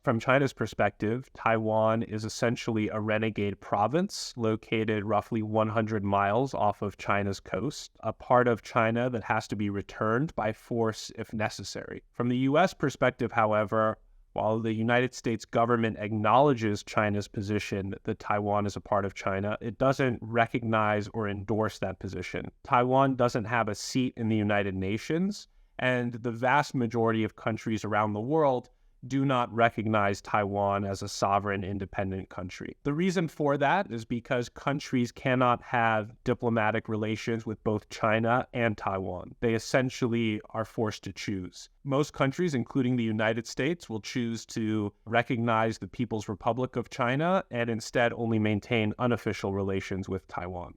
From China's perspective, Taiwan is essentially a renegade province located roughly 100 miles off of China's coast, a part of China that has to be returned by force if necessary. From the U.S. perspective, however, while the United States government acknowledges China's position that Taiwan is a part of China, it doesn't recognize or endorse that position. Taiwan doesn't have a seat in the United Nations, and the vast majority of countries around the world do not recognize Taiwan as a sovereign, independent country. The reason for that is because countries cannot have diplomatic relations with both China and Taiwan. They essentially are forced to choose. Most countries, including the United States, will choose to recognize the People's Republic of China and instead only maintain unofficial relations with Taiwan.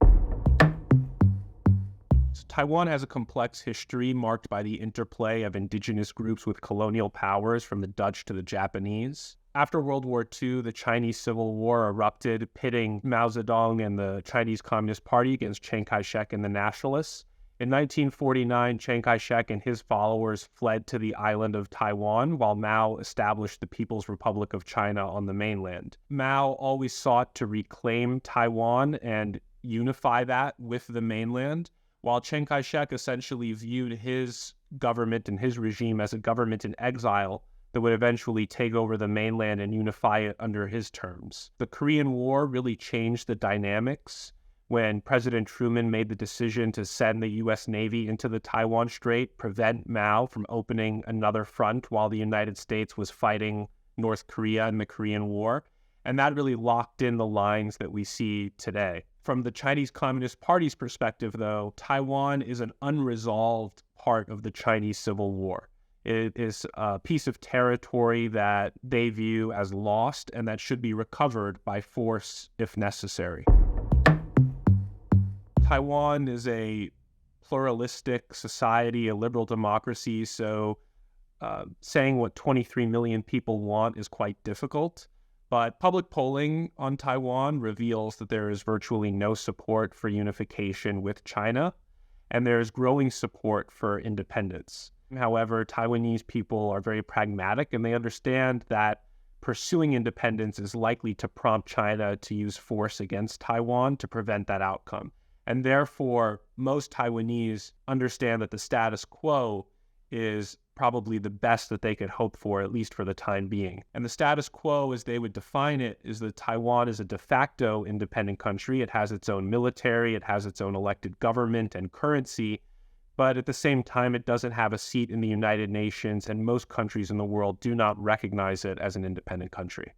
Taiwan has a complex history marked by the interplay of indigenous groups with colonial powers from the Dutch to the Japanese. After World War II, the Chinese Civil War erupted, pitting Mao Zedong and the Chinese Communist Party against Chiang Kai-shek and the Nationalists. In 1949, Chiang Kai-shek and his followers fled to the island of Taiwan, while Mao established the People's Republic of China on the mainland. Mao always sought to reclaim Taiwan and unify that with the mainland, while Chiang Kai-shek essentially viewed his government and his regime as a government in exile that would eventually take over the mainland and unify it under his terms. The Korean War really changed the dynamics when President Truman made the decision to send the U.S. Navy into the Taiwan Strait, prevent Mao from opening another front while the United States was fighting North Korea in the Korean War. And that really locked in the lines that we see today. From the Chinese Communist Party's perspective, though, Taiwan is an unresolved part of the Chinese Civil War. It is a piece of territory that they view as lost and that should be recovered by force if necessary. Taiwan is a pluralistic society, a liberal democracy, so saying what 23 million people want is quite difficult. But public polling on Taiwan reveals that there is virtually no support for unification with China, and there is growing support for independence. However, Taiwanese people are very pragmatic, and they understand that pursuing independence is likely to prompt China to use force against Taiwan to prevent that outcome. And therefore, most Taiwanese understand that the status quo is probably the best that they could hope for, at least for the time being. And the status quo, as they would define it, is that Taiwan is a de facto independent country. It has its own military, it has its own elected government and currency, but at the same time, it doesn't have a seat in the United Nations, and most countries in the world do not recognize it as an independent country.